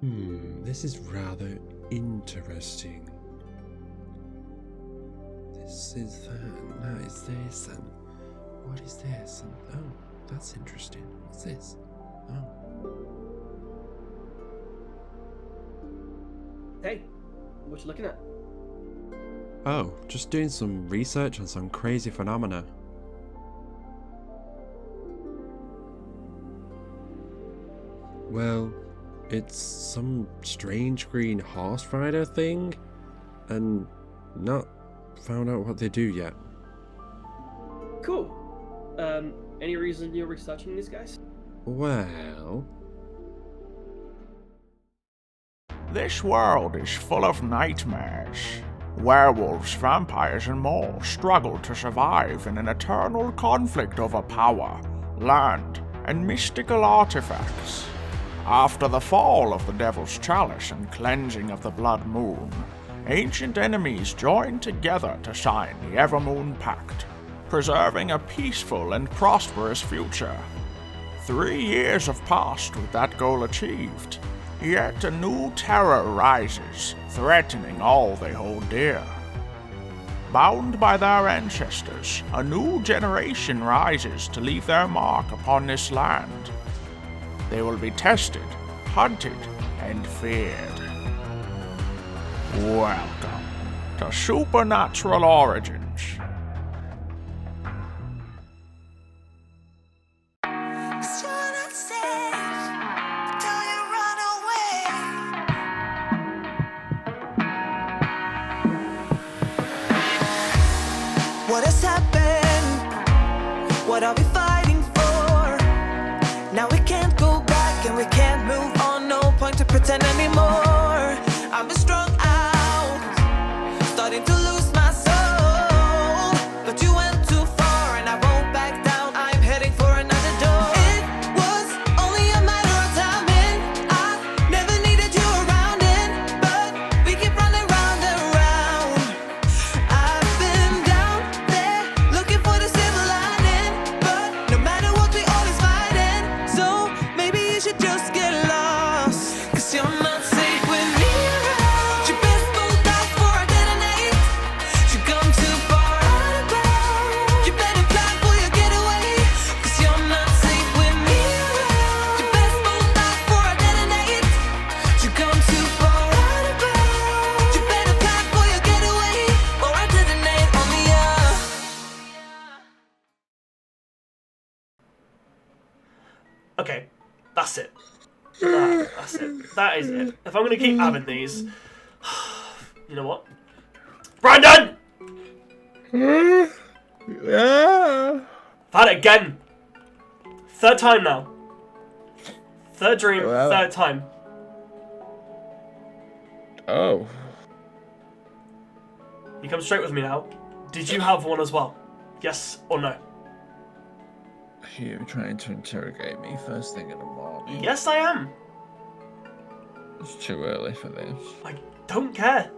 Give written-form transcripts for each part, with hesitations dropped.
This is rather interesting. This is that, that is this, and what is this? And oh, that's interesting. What's this? Oh. Hey, what you looking at? Oh, just doing some research on some crazy phenomena. Well, it's some strange green horse rider thing, and not found out what they do yet. Cool. Any reason you're researching these guys? Well... This world is full of nightmares. Werewolves, vampires, and more struggle to survive in an eternal conflict over power, land, and mystical artifacts. After the fall of the Devil's Chalice and cleansing of the Blood Moon, ancient enemies joined together to sign the Evermoon Pact, preserving a peaceful and prosperous future. 3 years have passed with that goal achieved, yet a new terror rises, threatening all they hold dear. Bound by their ancestors, a new generation rises to leave their mark upon this land. They will be tested, hunted, and feared. Welcome to Supernatural Origins. What has happened? What are we fighting for? Now we can't go back and we can't move on. No point to pretend anymore. I've been strung out, starting to lose my soul. But you went too far and I won't back down. I'm heading for another door. It was only a matter of timing. I never needed you around it, but we keep running round and round. I've been down there looking for the silver lining, but no matter what we always fighting. So maybe you should just get lost, 'cause you're not safe with me around. You best move back before I detonate. You come too far out of bounds. You better plan for your getaway, 'cause you're not safe with me around. You best move back before I detonate. You come too far out of bounds. You better plan for your getaway, or I detonate on the Okay, that's it. That's it. That is it. If I'm gonna keep having these, you know what? Brandon! Yeah. I've had it again. 3rd time now. 3rd dream, Well. 3rd time. Oh. You come straight with me now. Did you have one as well? Yes or no? You're trying to interrogate me first thing in the morning. Yes, I am. It's too early for this. I don't care.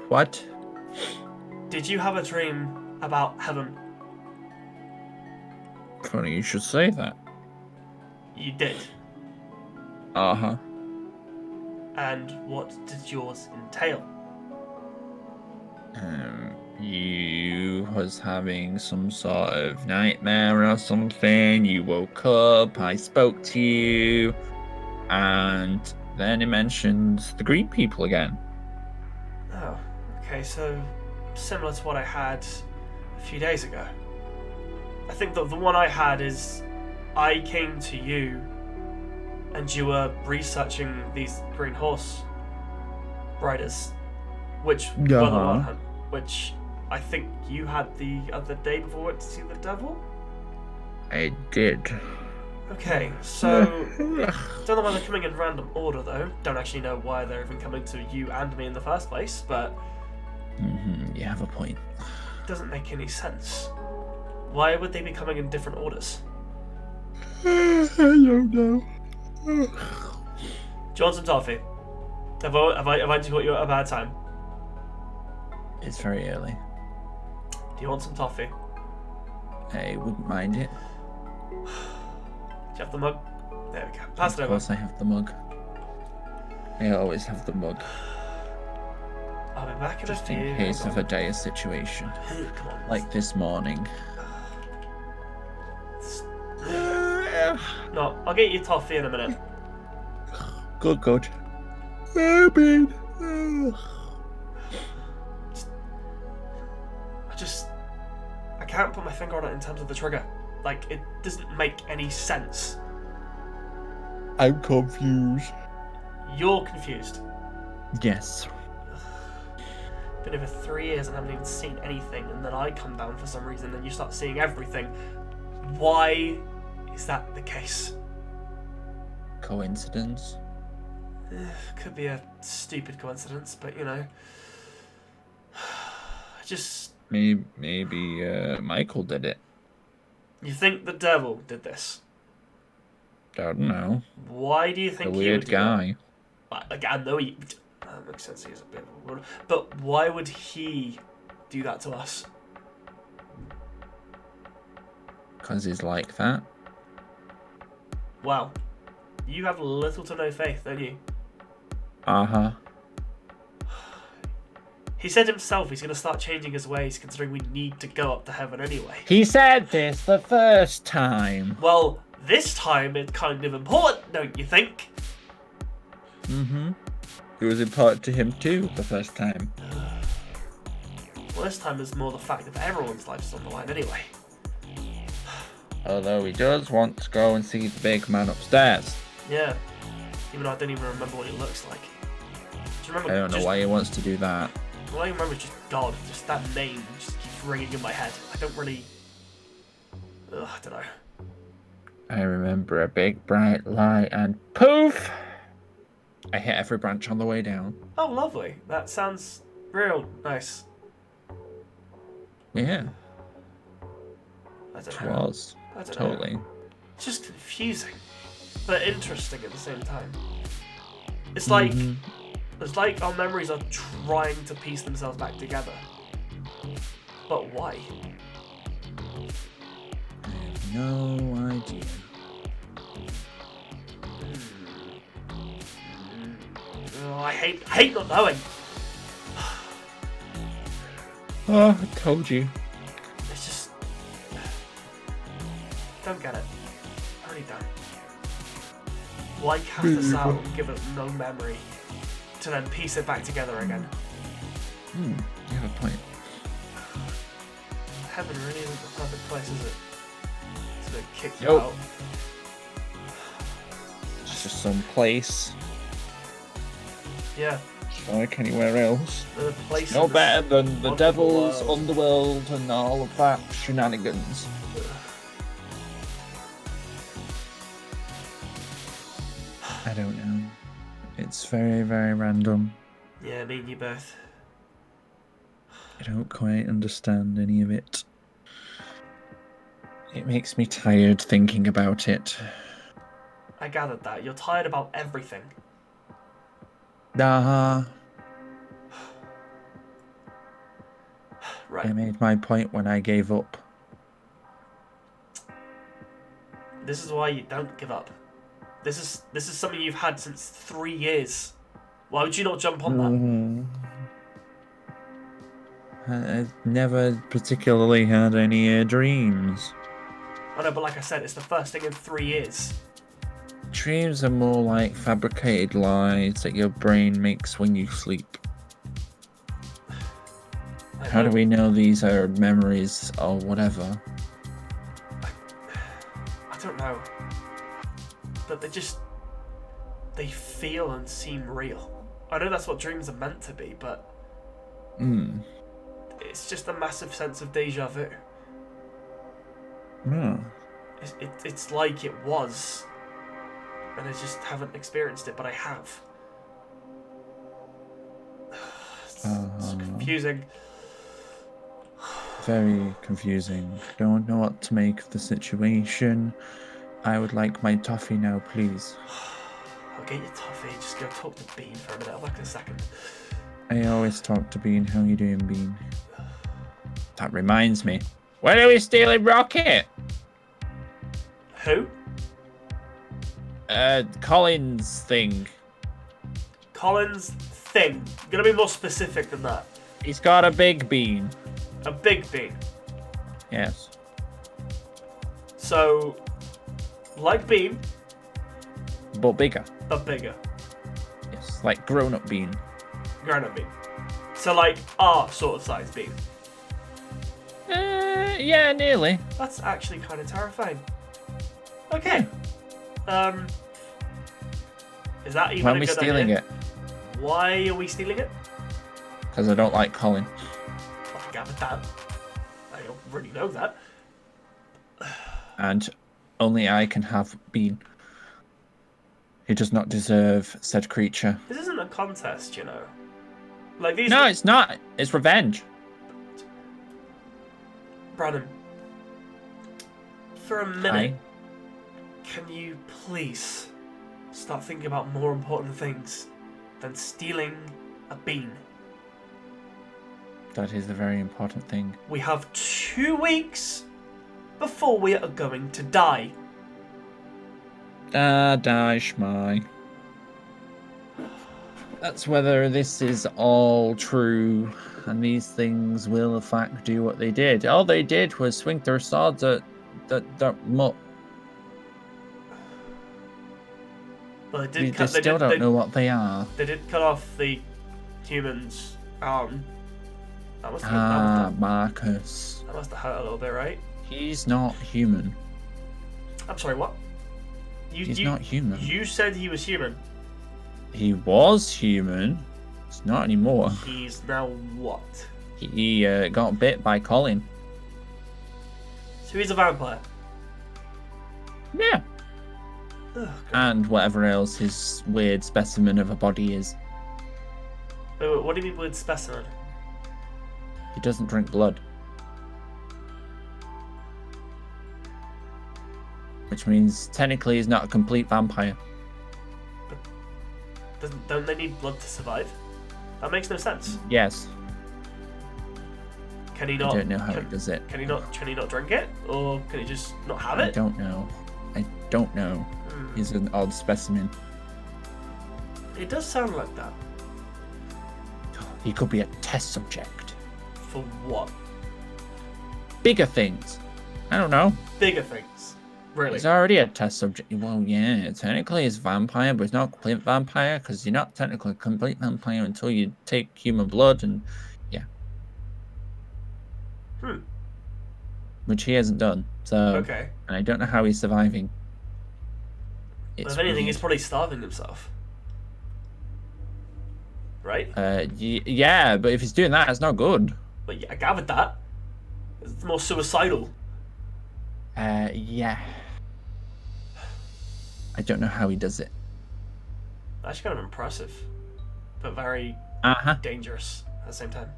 What? Did you have a dream about heaven? Funny you should say that. You did. Uh-huh. And what did yours entail? You was having some sort of nightmare or something. You woke up, I spoke to you, and then it mentioned the green people again. Oh, okay, so similar to what I had a few days ago. I think that the one I had is I came to you and you were researching these green horse riders, which were the one which I think you had the other day before we went to see the devil? I did. Okay, so don't know why they're coming in random order though. Don't actually know why they're even coming to you and me in the first place, but You have a point. it doesn't make any sense. Why would they be coming in different orders? I don't know. Do you want some toffee? Have I just got you at a bad time? It's very early. Do you want some toffee? I wouldn't mind it. Do you have the mug? There we go. Pass it Of over. course I have the mug. I always have the mug. I'll be back in Just a few. in case Hang of a on. dire situation. Come on. Like this morning. No, I'll get you toffee in a minute. Good, good. Baby. I can't put my finger on it in terms of the trigger. Like, it doesn't make any sense. I'm confused. You're confused. Yes. Been over 3 years and haven't even seen anything, and then I come down for some reason and you start seeing everything. Why is that the case? Coincidence? Could be a stupid coincidence, but you know. I just... Maybe Michael did it. You think the devil did this? Don't know. Why do you A think he would weird do guy. that? Like, I know he... That makes sense, he's a bit of a weird... But why would he do that to us? Because he's like that. Well, you have little to no faith, don't you? Uh-huh. He said himself he's going to start changing his ways, considering we need to go up to heaven anyway. He said this the first time. Well, this time it's kind of important, don't you think? Mm-hmm. It was important to him too the first time. Well, this time it's more the fact that everyone's life is on the line anyway. Although he does want to go and see the big man upstairs. Yeah. Even though I don't even remember what he looks like. Do you remember? I don't know why he wants to do that. All I remember is just God. Just that name just keeps ringing in my head. I don't really... Ugh, I don't know. I remember a big bright light and poof! I hit every branch on the way down. Oh, lovely. That sounds real nice. Yeah, I don't it know. was. I don't know. Totally. It's just confusing, but interesting at the same time. It's like it's like our memories are trying to piece themselves back together. But why? I have no idea. Oh, I hate not knowing. Oh, I told you. It's just don't get it. I really don't. Why cast us out and give it no memory to then piece it back together again? You have a point. Heaven really isn't the perfect place, is it? To kick you Nope. out. It's just some place. Yeah, Just like anywhere else. the place. No in better than the wonderful devil's world. underworld and all of that shenanigans. I don't know. It's very, very random. Yeah, me and you both. I don't quite understand any of it. It makes me tired thinking about it. I gathered that. You're tired about everything. Nah, Right. I made my point when I gave up. This is why you don't give up. This is something you've had since 3 years. Why would you not jump on that? I've never particularly had any dreams. I know, but like I said, it's the first thing in 3 years. Dreams are more like fabricated lies that your brain makes when you sleep. How do we know these are memories or whatever? I don't know. But they feel and seem real. I know that's what dreams are meant to be, but it's just a massive sense of deja vu. Oh. It's like it was, and I just haven't experienced it, but I have. It's confusing. Very confusing. Don't know what to make of the situation. I would like my toffee now, please. I'll get you toffee. Just go talk to Bean for a minute. I'll be back in a second. I always talk to Bean. How you doing, Bean? That reminds me. When are we stealing Rocket? Who? Colin's thing. Colin's thing. Gonna be more specific than that. He's got a big bean. A big bean. Yes. So, like bean, But bigger. but bigger. Yes. Like grown-up bean. Grown-up bean. So, like our sort of size bean. Yeah, nearly. That's actually kind of terrifying. Okay. Is that even Why a are we good stealing idea? it? Why are we stealing it? Because I don't like Colin. I gathered that. I don't really know that. And only I can have Bean. He does not deserve said creature. This isn't a contest, you know. Like these. No, it's not. It's revenge. Brandon. For a minute, Hi. can you please start thinking about more important things than stealing a bean? That is a very important thing. We have 2 weeks before we are going to die. Die, schmai. That's whether this is all true and these things will in fact do what they did. All they did was swing their swords at that mutt. Well, they We did cut. They still did, don't know what they are. They did cut off the human's arm. That must have, Marcus. that must have hurt a little bit, right? He's not human. I'm sorry, what? He's not human. You said he was human. He was human. He's not anymore. He's now what? He got bit by Colin. So he's a vampire. Yeah. Ugh, God. And whatever else his weird specimen of a body is. Wait, what do you mean with specimen? He doesn't drink blood. Which means technically he's not a complete vampire. Don't they need blood to survive? That makes no sense. Yes. Can he not? I don't know how can, he does it. Can he not? Can he not drink it, or can he just not have I it? don't know. I don't know. Hmm. He's an odd specimen. It does sound like that. He could be a test subject. For what? Bigger things. I don't know. Bigger things. Really? He's already a test subject. Well, yeah, technically he's a vampire, but he's not a complete vampire because you're not technically a complete vampire until you take human blood and, yeah. Which he hasn't done. So, Okay. and I don't know how he's surviving. Well, It's if anything, weird. he's probably starving himself. Right? Yeah, but if he's doing that, it's not good. But yeah, I gathered that. It's more suicidal. Yeah. I don't know how he does it. That's kind of impressive, but very dangerous at the same time.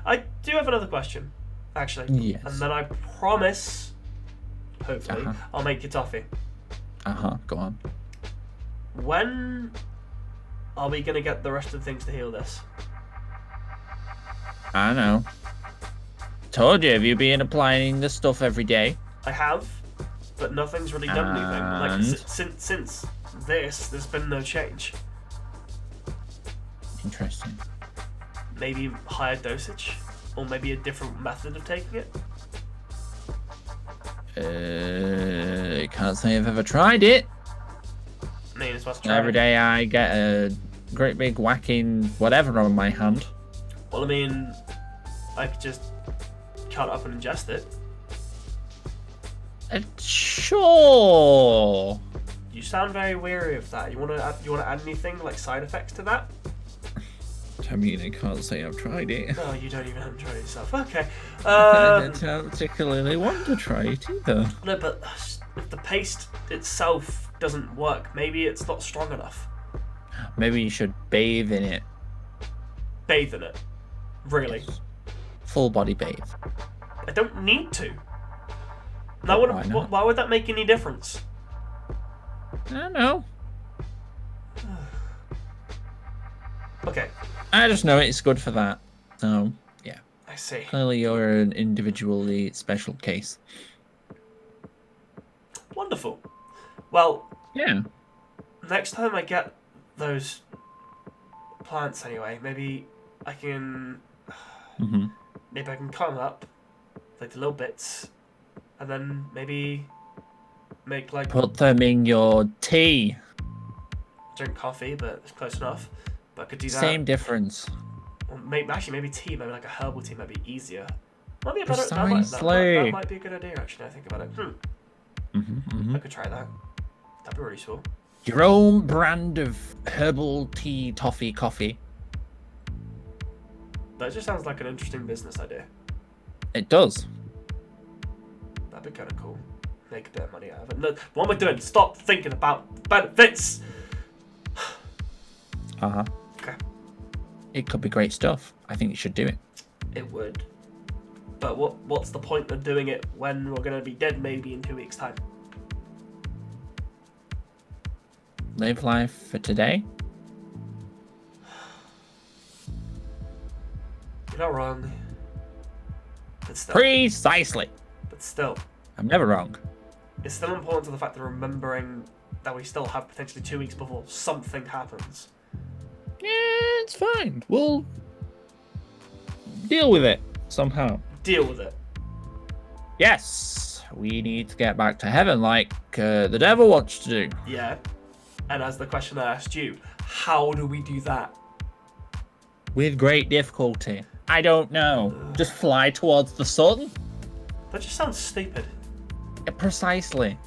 I do have another question, actually. Yes. And then I promise, hopefully, Uh-huh. I'll make you toffee. Go on. When are we going to get the rest of the things to heal this? I know. Told you, have you been applying this stuff every day? I have, but nothing's really done anything. Like, And? since this, there's been no change. Interesting. Maybe higher dosage, or maybe a different method of taking it. I can't say I've ever tried it. I mean, it's worth trying. Every day I get a great big whacking whatever on my hand. Well, I mean, I could just cut up and ingest it. Sure. You sound very weary of that. You wanna add anything like side effects to that? I mean, I can't say I've tried it. No, you don't even enjoy yourself. Okay. I don't particularly want to try it either. No, but if the paste itself doesn't work, maybe it's not strong enough. Maybe you should bathe in it. Bathe in it. Really? Full body bathe. I don't need to. Now, what, Why not? why would that make any difference? I don't know. Okay, I just know it's good for that. So, yeah. I see. Clearly you're an individually special case. Wonderful. Well, Yeah. next time I get those plants anyway, maybe I can Mm-hmm. maybe I can cut them up like the little bits, and then maybe make like Put them in your tea. drink coffee, but it's close enough. But I could do that. Same difference. Or maybe tea, maybe like a herbal tea might be easier. Might be a better. Precisely. That might be a good idea. Actually, I think about it. Mm-hmm. I could try that. That'd be really useful. Your own brand of herbal tea, toffee, coffee. That just sounds like an interesting business idea. It does. That'd be kind of cool. Make a bit of money out of it. No, what am I doing? Stop thinking about benefits. Uh-huh. Okay. It could be great stuff. I think you should do it. It would. But what's the point of doing it when we're going to be dead maybe in 2 weeks' time? Live life for today. You're not wrong. But still. Precisely. But still. I'm never wrong. It's still important to the fact of remembering that we still have potentially 2 weeks before something happens. Yeah, it's fine. We'll deal with it somehow. Deal with it. Yes, we need to get back to heaven like the devil wants to do. Yeah. And as the question I asked you, how do we do that? With great difficulty. I don't know. Just fly towards the sun? That just sounds stupid. Yeah, precisely.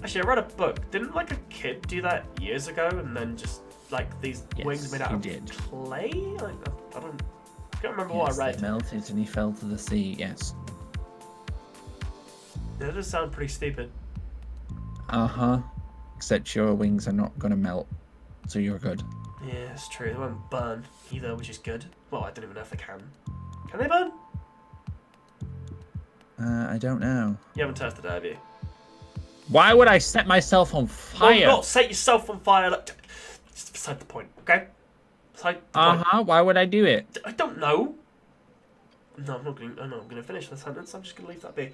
Actually, I read a book. Didn't like a kid do that years ago, and then just like these Yes, wings made out he of did. clay? Like I can't remember Yes, what I it read. melted and he fell to the sea, yes. That does sound pretty stupid. Uh-huh. Except your wings are not going to melt, so you're good. Yeah, it's true. They won't burn either, which is good. Well, I don't even know if they can. Can they burn? I don't know. You haven't tested it, have you? Why would I set myself on fire? Well, not set yourself on fire. Like, it's beside the point, okay? Beside the point. Uh-huh. Why would I do it? I don't know. No, I'm not going. Oh no, I'm going to finish the sentence. I'm just going to leave that be.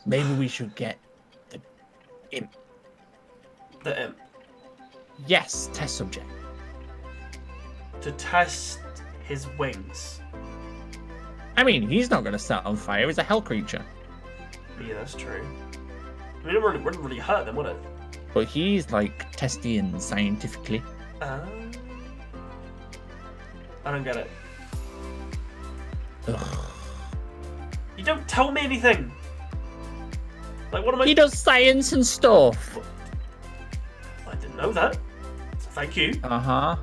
Maybe we should get the imp. The imp Yes, test subject. to test his wings. I mean, he's not going to set on fire. He's a hell creature. Yeah, that's true. I mean, it wouldn't really hurt them, would it? But he's, like, testing scientifically. I don't get it. Ugh. You don't tell me anything. Like, what am I? He does science and stuff. I didn't know that. So thank you. Uh-huh.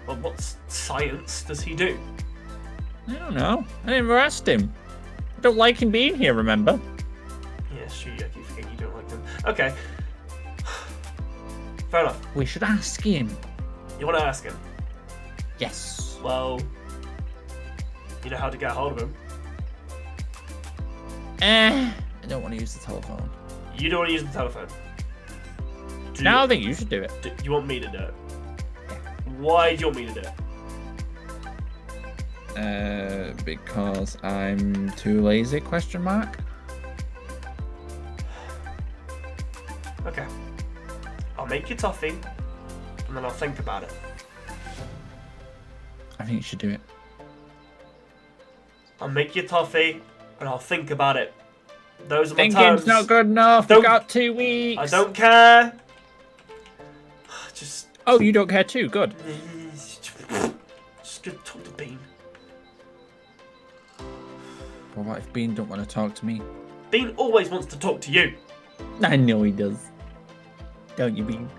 Well, what science does he do? I don't know. I never asked him. I don't like him being here, remember? Yeah, sure. I keep forgetting you don't like them. Okay. Fair enough. We should ask him. You want to ask him? Yes. Well, you know how to get a hold of him. I don't want to use the telephone. You don't want to use the telephone. Now I think you should do it. Do you want me to do it? Why do you want me to do it? Because I'm too lazy, question mark? Okay. I'll make you toffee, and then I'll think about it. I think you should do it. I'll make you toffee, and I'll think about it. Those are my terms. Thinking's not good enough. Don't- We got 2 weeks. I don't care. Just Oh, you don't care too? Good. Just go talk to Bean. Well, what if Bean don't want to talk to me? Bean always wants to talk to you. I know he does. Don't you, Bean?